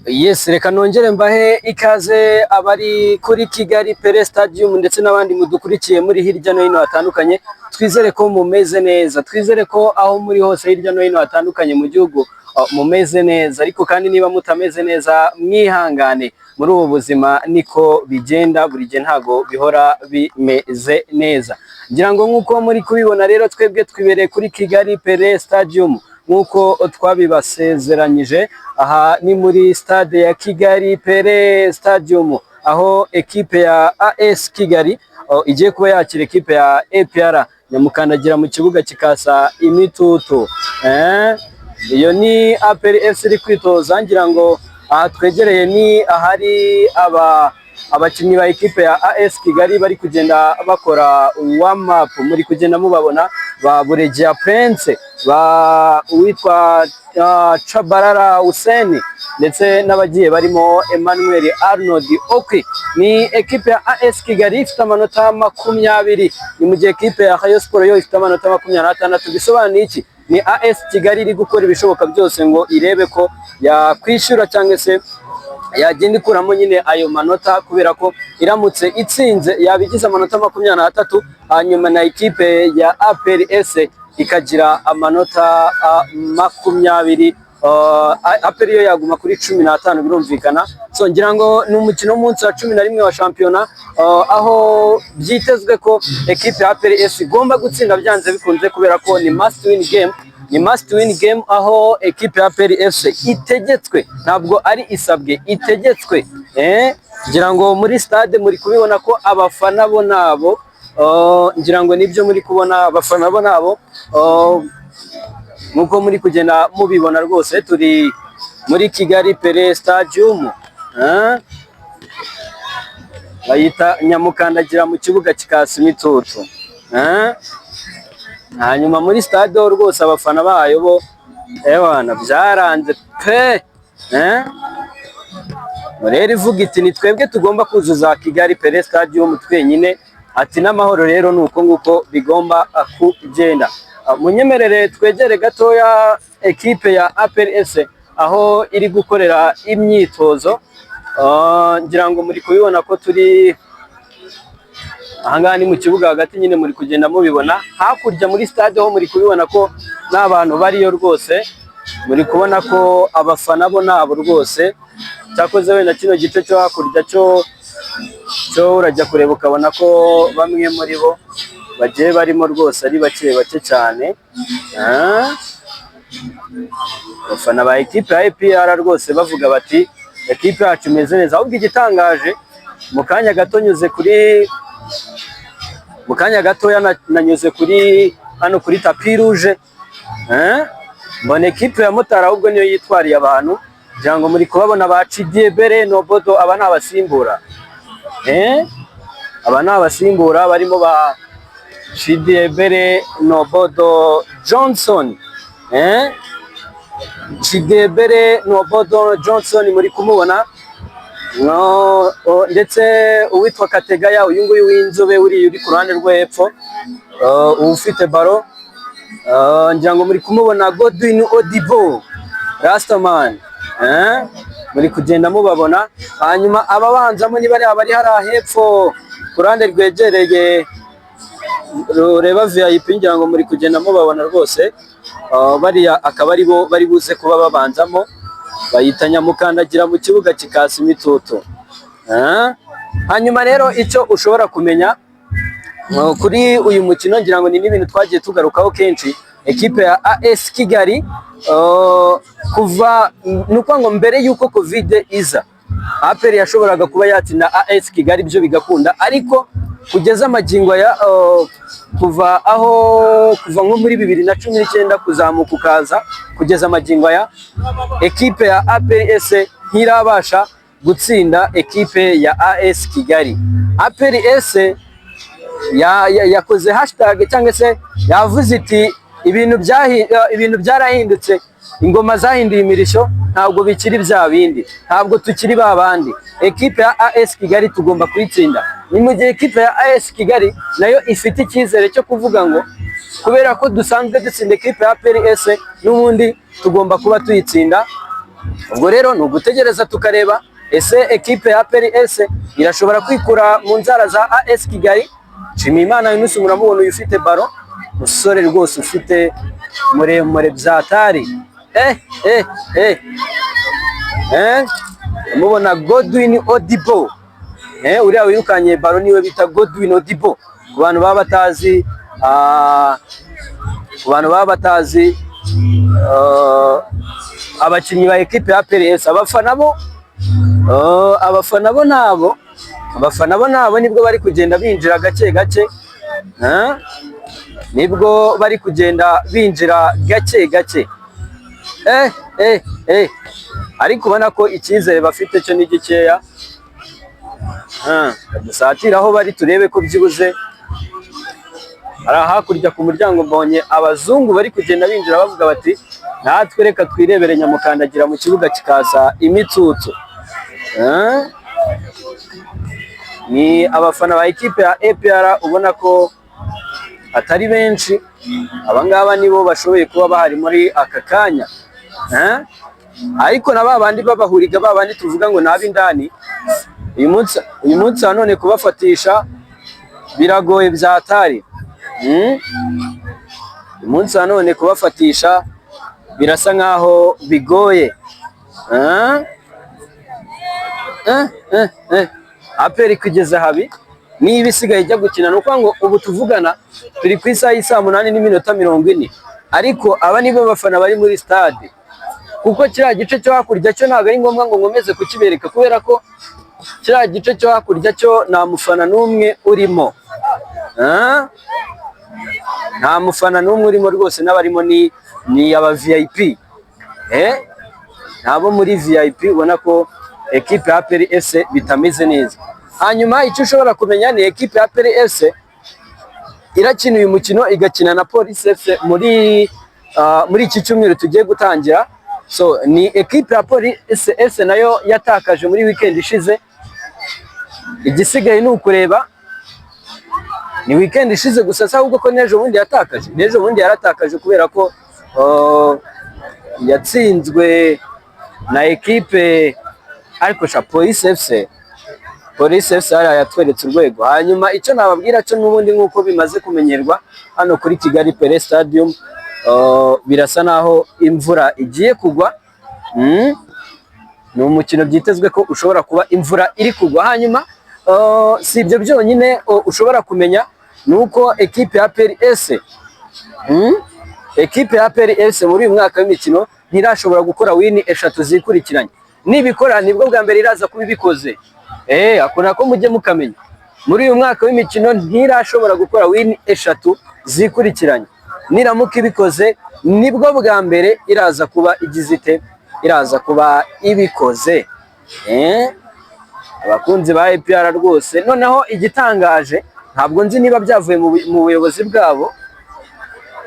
Yes, reka nongere mbahe ikaze abari kuri Kigali Pele Stadium ndetse n'abandi mudukurikiye muri hirya no hino hatandukanye. Twizere ko mumeze neza, twizere ko aho muri hose hirya no hino hatandukanye mu gihugu mumeze neza, ariko kandi niba mutameze neza mwihangane, muri ubu buzima niko bigenda, buri gihe ntago bihora bimeze neza. Ngira ngo nkuko muri kubibona rero, twebwe twibereye kuri Kigali Pele Stadium nkuko twabibasezeranyije. Aha ni muri stade ya Kigali Pele Stadium, aho ekipe ya AS Kigali igiye kuba yakira ekipe ya APR Nyamukandagira mu kibuga kikasa imitutu. Iyo ni APR FC iri kwitoza. Ngira ngo aha twegereye ni ahari abakinnyi ba ekipe ya AS Kigali bari kugenda bakora warm up. Muri kugenda mubabona ba Buregia Prince, ba witwa Chabarara Hussein ndetse n'abagiye barimo Emmanuel Arnold Okwi. Ni ekipe ya AS Kigali ifite amanota 20, ni mu gihe ekipe ya Rayon Sport yo ifite amanota 26. Bisobanuye iki? Ni AS Kigali iri gukora ibishoboka byose ngo irebe ko yakwishyura cyangwa se yagenda ikuramo nyine ayo manota, kubera ko iramutse itsinze yabigize amanota 23, hanyuma na ekipe ya APR FC ikagira amanota 20. APR yo yaguma kuri 15 birumvikana. So ngira ngo ni umukino w'umunsi wa 11 wa shampiyona, aho byitezwe ko ekipe ya APR FC igomba gutsinda byanze bikunze, kubera ko ni must win game. Ni must win game, aho ekipe ya APR FC itegetswe, ntabwo ari isabwe, itegetswe. Ngira ngo muri stade muri kubibona ko abafana bo nabo, ngira ngo nibyo muri kubona, abafana bo nabo nkuko muri kugenda mubibona rwose. Turi muri Kigali Pele Stadium, bayita Nyamukandagira mu kibuga kikasa imitutu. Hanyuma muri stade rwose abafana bayo bo ebana byaranze pe. Rero ivuga iti ni twebwe tugomba kuzuza Kigali Pele Stadium twenyine, ati n'amahoro rero nuko nguko bigomba kugenda. Munyemerere twegere gatoya ekipe ya APR FC aho iri gukorera imyitozo. Ngira ngo muri kubibona ko turi ahangaha ni mu kibuga hagati, nyine muri kugenda mubibona. Hakurya muri stade ho muri kubibona ko n'abantu bariyo rwose, muri kubona ko abafana bo nabo rwose. Cyakoze wenda kino gice cyo hakurya cyo urajya kureba ukabona ko bamwe muri bo bagiye barimo rwose ari bake cyane. Abafana ba ekipe ya APR rwose bavuga bati ekipe yacu imeze neza. Ahubwo igitangaje, mu kanya gatoya nanyuze kuri hano kuri tapi rouge, mbona ekipe ya Mutara ahubwo niyo yitwariye abantu. Ngira ngo muri kubabona ba Chidiebere Nobodo, aba ni abasimbura. Aba ni abasimbura barimo ba Chidiebere Nobodo Johnson. Chidiebere Nobodo Johnson muri kumubona, ndetse uwitwa Kategaya, uyu nguyu w'inzobe uri ku ruhande rwo hepfo, ufite baro. Ngira ngo muri kumubona Godwin Odibo Rastaman, muri kugenda mubabona. Hanyuma ababanzamo ni bari hari hepfo ku ruhande rwegereye rureba VIP. Ngira ngo muri kugenda mubabona rwose, bariya akaba ari bo bari buze kuba babanzamo, bayita Nyamukandagira mu kibuga kikasa imitutu. Hanyuma rero icyo ushobora kumenya kuri uyu mukino, ngira ngo ni n'ibintu twagiye tugarukaho kenshi. Ekipe ya AS Kigali kuva nuko ngo mbere yuko Covid iza, APR yashoboraga kuba yatsinda AS Kigali, byo bigakunda, ariko kugeza amagingo ya kuva nko muri 2019 kuzamuka ukaza kugeza amagingo ya ekipe ya APR FC ntirabasha gutsinda ekipe ya AS Kigali. APR FC yakoze hashtag cyangwa se yavuze iti ibintu byarahindutse, ingoma zahinduye imirishyo, ntabwo bikiri bya bindi, ntabwo tukiri babandi. Ekipe ya AS Kigali tugomba kuyitsinda. Ni mu gihe ekipe ya AS Kigali nayo ifite icyizere cyo kuvuga ngo kubera ko dusanzwe dutsinda ekipe ya APR FC, n'ubundi tugomba kuba tuyitsinda ubwo rero ni ugutegereza tukareba ese ekipe ya APRS irashobora kwikura mu nzara za AS Kigali. Nshimiyimana Yunus muramubona uyu ufite baro, musore rwose ufite muremure byatari. Mubona Godwin Odibo, uriya wirukanye baro niwe bita Godwin Odibo. Ku bantu baba batazi abakinnyi ba ekipe ya APRS, abafana bo nabo nibwo bari kugenda binjira gake gake, nibwo bari kugenda binjira gake gake. Ariko ubona ko icyizere bafite cyo ni gikeya. Dusatira aho bari turebe ko byibuze. Ari hakurya ku muryango mbonye abazungu bari kugenda binjira bavuga bati natwe reka twirebere Nyamukandagira mu kibuga kikaza imitsutsu. Ni abafana ba ekipe ya APR ubona ko atari benshi, abangaba nibo bashoboye kuba bahari muri aka kanya. Ariko na babandi babahuriga, babandi tuvuga ngo nabi ndani, uyu munsi none kubafatisha biragoye byatari. Uyu munsi none kubafatisha birasa nkaho bigoye. APR kugeza habi niba isigaye ijya gukina, nuko ngo ubu tuvugana turi ku isaha y'isa 8:40, ariko aba nibo bafana bari muri stade, kuko kiriya gice cyo hakurya cyo ntabwo ari ngombwa ngo nkomeze kukibereka, kubera ko kiriya gice cyo hakurya cyo nta mufana n'umwe urimo. Nta mufana n'umwe urimo rwose, n'abarimo ni aba VIP. Nabo muri VIP ubona ko ekipe ya APRS bitameze neza. Hanyuma icyo ushobora kumenya ni ekipe ya APRS irakina uyu mukino igakina na Police FC muri iki cyumweru tugiye gutangira. So ni ekipe ya Police FC nayo yatakaje muri weekend ishize. Igisigaye ni ukureba ni weekend ishize gusa, ahubwo ko n'ejo bundi yatakaje. N'ejo bundi yaratakaje kubera ko yatsinzwe na ekipe, ariko Police FC yatweretse urwego. Hanyuma icyo nababwira cyo n'ubundi nk'uko bimaze kumenyerwa hano kuri Kigali Pele Stadium, birasa naho imvura igiye kugwa. Ni umukino byitezwe ko ushobora kuba imvura iri kugwa. Hanyuma si ibyo byonyine ushobora kumenya, nuko ekipe ya APRS muri uyu mwaka w'imikino ntirashobora gukora wini 3 zikurikiranye. Nibikora nibwo bwa mbere iraza kuba ibikoze. Akona ko mujye mukamenya, muri uyu mwaka w'imikino ntirashobora gukora wini 3 zikurikiranye. Niramuka ibikoze nibwo bwa mbere iraza kuba igizite, iraza kuba ibikoze. Abakunzi ba APR rwose, noneho igitangaje ntabwo nzi niba byavuye mu buyobozi bwabo.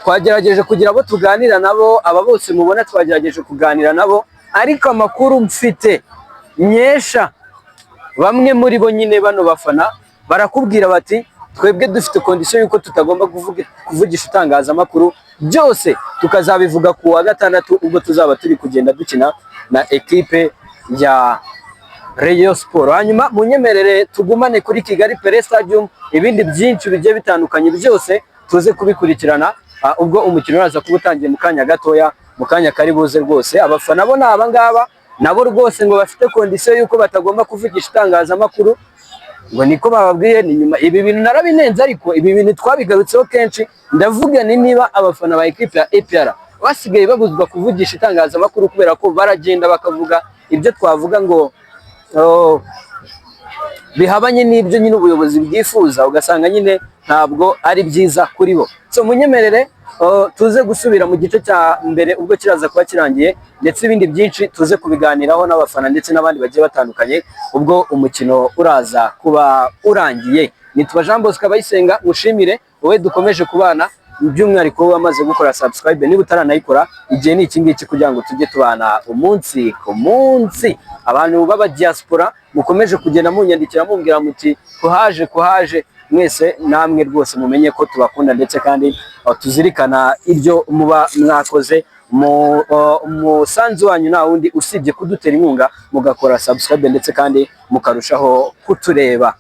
Twagerageje kugira abo tuganira nabo, aba bose mubona twagerageje kuganira nabo, ariko amakuru mfite nyesha, bamwe muri bo nyine bano bafana barakubwira bati twebwe dufite condition yuko tutagomba kuvugisha itangazamakuru, byose tukazabivuga ku wa gatandatu ubwo tuzaba turi kugenda dukina na ekipe ya Rayon Sport. Hanyuma munyemerere tugumane kuri Kigali Pele Stadium, ibindi byinshi bigiye bitandukanye byose tuze kubikurikirana ubwo umukino uraza kuba utangiye mu kanya gatoya, mu kanya kari buze rwose. Abafana bo naba ngaba nabo rwose ngo bafite condition yuko batagomba kuvugisha itangazamakuru, ngo niko bababwiye. Ni nyuma ibi bintu narabinenze, ariko ibi bintu twabigarutseho kenshi. Ndavuga ni niba abafana ba ekipe ya APR basigaye babuzwa kuvugisha itangazamakuru kubera ko baragenda bakavuga ibyo twavuga ngo bihabanye n'ibyo nyine ubuyobozi bwifuza, ugasanga nyine ntabwo ari byiza kuri bo. So munyemerere tuze gusubira mu gice cya mbere ubwo kiraza kuba kirangiye, ndetse ibindi byinshi tuze kubiganiraho n'abafana ndetse n'abandi bagiye batandukanye ubwo umukino uraza kuba urangiye. Nitwa Jean Bosco Abayisenga, mushimire wowe dukomeje kubana, by'umwihariko wamaze gukora subscribe niba utaranayikora, igihe ni iki ngiki kugira ngo tujye tubana umunsi ku munsi. Abantu baba diaspora mukomeje kugenda munyandikira mumbwira muti kuhaje mwese, namwe rwose mumenye ko tubakunda ndetse kandi tuzirikana ibyo muba mwakoze umusanzu wanyu nta wundi usibye kudutera inkunga mugakora subscribe ndetse kandi mukarushaho kutureba.